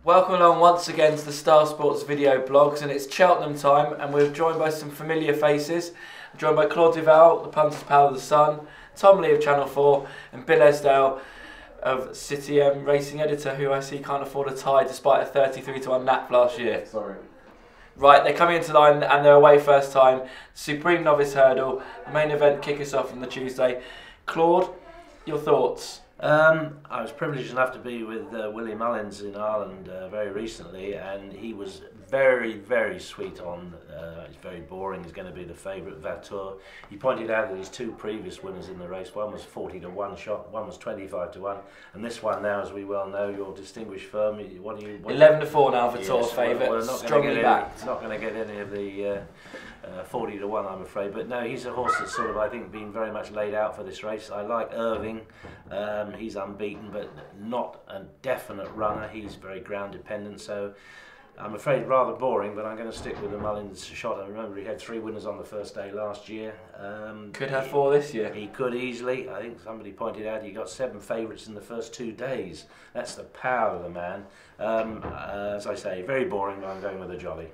Welcome along once again to the Star Sports video blogs, and it's Cheltenham time, and we're joined by some familiar faces. We're joined by Claude Duval, the punter's pal of the Sun, Tom Lee of Channel 4, and Bill Esdale of City racing editor, who I see can't afford a tie despite a 33-1 nap last year. Sorry. Right, they're coming into line and they're away first time. Supreme Novice Hurdle, the main event kick us off on the Tuesday. Claude, your thoughts? I was privileged enough to be with Willie Mullins in Ireland very recently, and he was very, very sweet on. It's very boring. He's going to be the favourite Vautour. He pointed out that his two previous winners in the race, one was 40-1 shot, one was 25-1, and this one now, as we well know, your distinguished firm. What do you? 11-4 now, Vautour's yes, favourite. Well, strongly backed. Not going to get any of the 40-1, I'm afraid. But no, he's a horse that's sort of, I think, been very much laid out for this race. I like Irving. He's unbeaten, but not a definite runner. He's very ground dependent, so I'm afraid rather boring, but I'm going to stick with the Mullins shot. I remember he had 3 winners on the first day last year. Could have 4 this year. He could easily. I think somebody pointed out he got 7 favourites in the first 2 days. That's the power of the man. As I say, very boring, but I'm going with a jolly.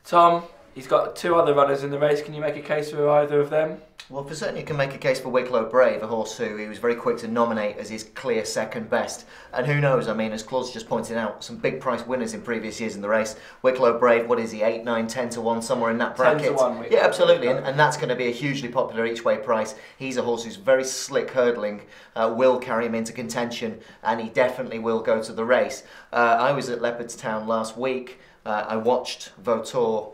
Tom, he's got 2 other runners in the race. Can you make a case for either of them? Well, for certain you can make a case for Wicklow Brave, a horse who he was very quick to nominate as his clear second best. And who knows, I mean, as Claude's just pointed out, some big price winners in previous years in the race. Wicklow Brave, what is he, 8, 9, 10-1, somewhere in that bracket? 10-1. Yeah, absolutely, and that's going to be a hugely popular each way price. He's a horse who's very slick hurdling, will carry him into contention, and he definitely will go to the race. I was at Leopardstown last week. I watched Vautour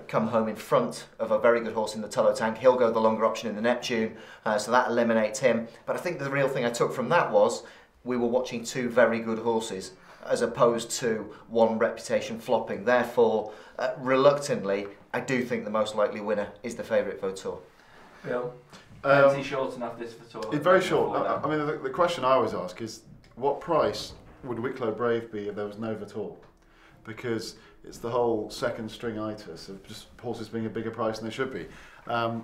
come home in front of a very good horse in the Tullow Tank. He'll go the longer option in the Neptune, so that eliminates him. But I think the real thing I took from that was we were watching 2 very good horses as opposed to one reputation flopping. Therefore, reluctantly, I do think the most likely winner is the favourite Vautour. Bill? Is he short enough, this Vautour? It's very short. I mean, the question I always ask is, what price would Wicklow Brave be if there was no Vautour? Because it's the whole second string itis of just horses being a bigger price than they should be. I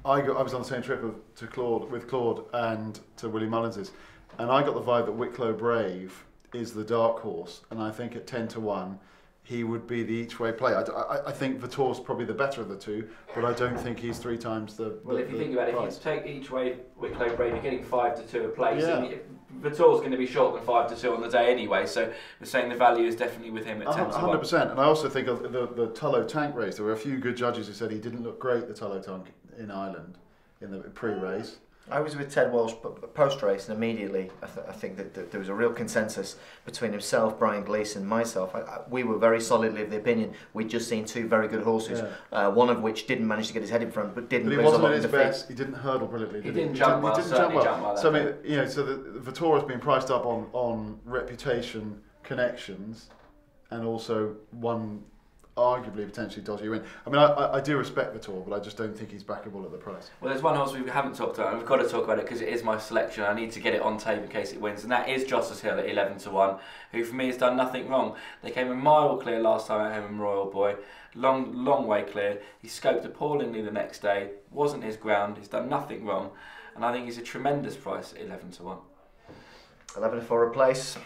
was on the same trip with Claude and to Willie Mullins's, and I got the vibe that Wicklow Brave is the dark horse, and I think at 10-1 he would be the each way play. I think Vautour's probably the better of the 2, but I don't think he's 3 times the Well, if you think about it, if you take each way Wicklow Brave, you're getting 5-2 a place. Yeah. Vautour's going to be short than 5-2 on the day anyway, so we're saying the value is definitely with him at 10-1. 100%, and I also think of the Tullow Tank race. There were a few good judges who said he didn't look great, the Tullow Tank in Ireland, in the pre-race. I was with Ted Walsh post-race, and immediately I think that there was a real consensus between himself, Brian Gleeson, myself. We were very solidly of the opinion we'd just seen 2 very good horses, one of which didn't manage to get his head in front, but didn't But he lose a wasn't lot at in his defeat. best. He didn't hurdle brilliantly. He didn't jump well. So I mean, you know, so the Vautour has been priced up on reputation, connections, and also one arguably potentially dodgy win. I mean, I do respect Vautour, but I just don't think he's backable at the price. Well, there's one horse we haven't talked about, and we've got to talk about it because it is my selection. I need to get it on tape in case it wins, and that is Joss's Hill at 11-1, who for me has done nothing wrong. They came a mile clear last time at home in Royal Boy, long way clear. He scoped appallingly the next day, wasn't his ground, he's done nothing wrong, and I think he's a tremendous price at 11-1. 11-4 a place.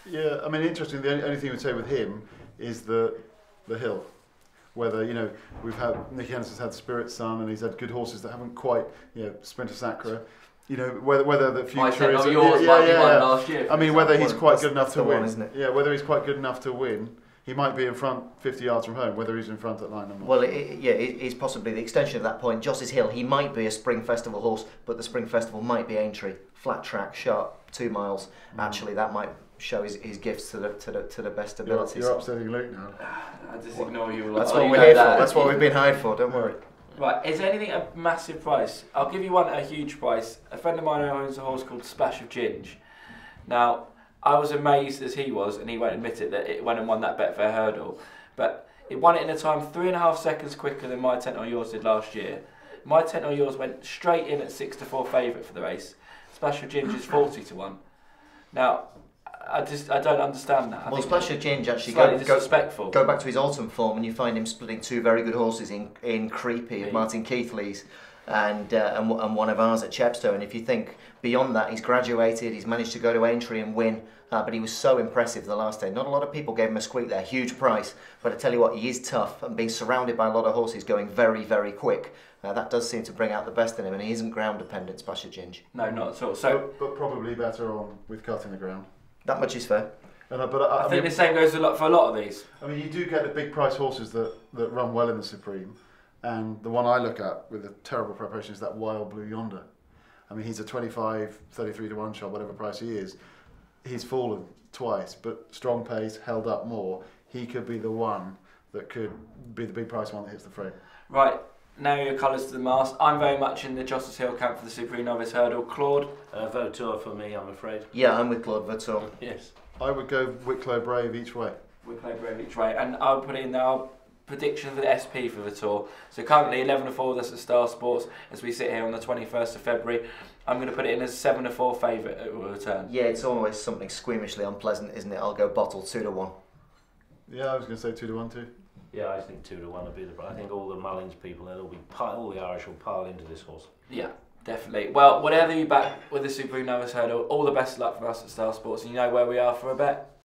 Yeah, I mean, interesting. The only thing we'd say with him is the hill. Whether, you know, we've had Nicky Henderson's had Spirit Sun, and he's had good horses that haven't quite, you know, Sprinter Sacra. You know, whether the future is last year. I mean, whether he's quite good enough to win. Isn't it? Yeah, whether he's quite good enough to win. He might be in front 50 yards from home. Whether he's in front at line or not. Well, it's possibly the extension of that point. Joss's Hill, he might be a Spring Festival horse, but the Spring Festival might be Aintree, flat track, sharp, 2 miles. Actually, that might show his gifts to the best abilities. You're upsetting Luke now. I just ignore you. That's what we're here for. That's what we've been hired for. Don't worry. Right, is there anything a massive price? I'll give you one at a huge price. A friend of mine owns a horse called Splash of Ginge. Now, I was amazed as he was, and he won't admit it, that it went and won that Betfair Hurdle. But it won it in a time 3.5 seconds quicker than My Tent or Yours did last year. My Tent or Yours went straight in at 6-4 favourite for the race. Splash of Ginge is 40-1. Now, I don't understand that. Well, Splash of Ginge actually go back to his autumn form, and you find him splitting 2 very good horses in Creepy of Martin Keithley's. and one of ours at Chepstow. And if you think beyond that, he's graduated, he's managed to go to Aintree and win, but he was so impressive the last day. Not a lot of people gave him a squeak there, huge price, but I tell you what, he is tough, and being surrounded by a lot of horses going very, very quick, that does seem to bring out the best in him, and he isn't ground dependent, Spasher Ginge. No, not at all. So, but probably better on with cutting the ground. That much is fair. I think the same goes for a lot of these. I mean, you do get the big price horses that run well in the Supreme, and the one I look at with a terrible preparation is that Wild Blue Yonder. I mean, he's a 25, 33 to 1 shot, whatever price he is. He's fallen twice, but strong pace, held up more. He could be the one that could be the big price one that hits the frame. Right, now your colours to the mast. I'm very much in the Justice Hill camp for the Supreme Novice Hurdle. Claude? Vautour for me, I'm afraid. Yeah, I'm with Claude Vautour. Yes. I would go Wicklow Brave each way. Wicklow Brave each way. And I'll put in now prediction for the SP for the tour. So currently 11-4, that's at Star Sports as we sit here on the 21st of February. I'm going to put it in as 7-4 favourite at return. Yeah, it's always something squeamishly unpleasant, isn't it? I'll go Bottle 2 to 1. Yeah, I was going to say 2 to 1 too. Yeah, I think 2 to 1 will be the. I think all the Mullins people, all the Irish will pile into this horse. Yeah, definitely. Well, whatever you back with the Supreme Novice Hurdle, all the best of luck from us at Star Sports, and you know where we are for a bet.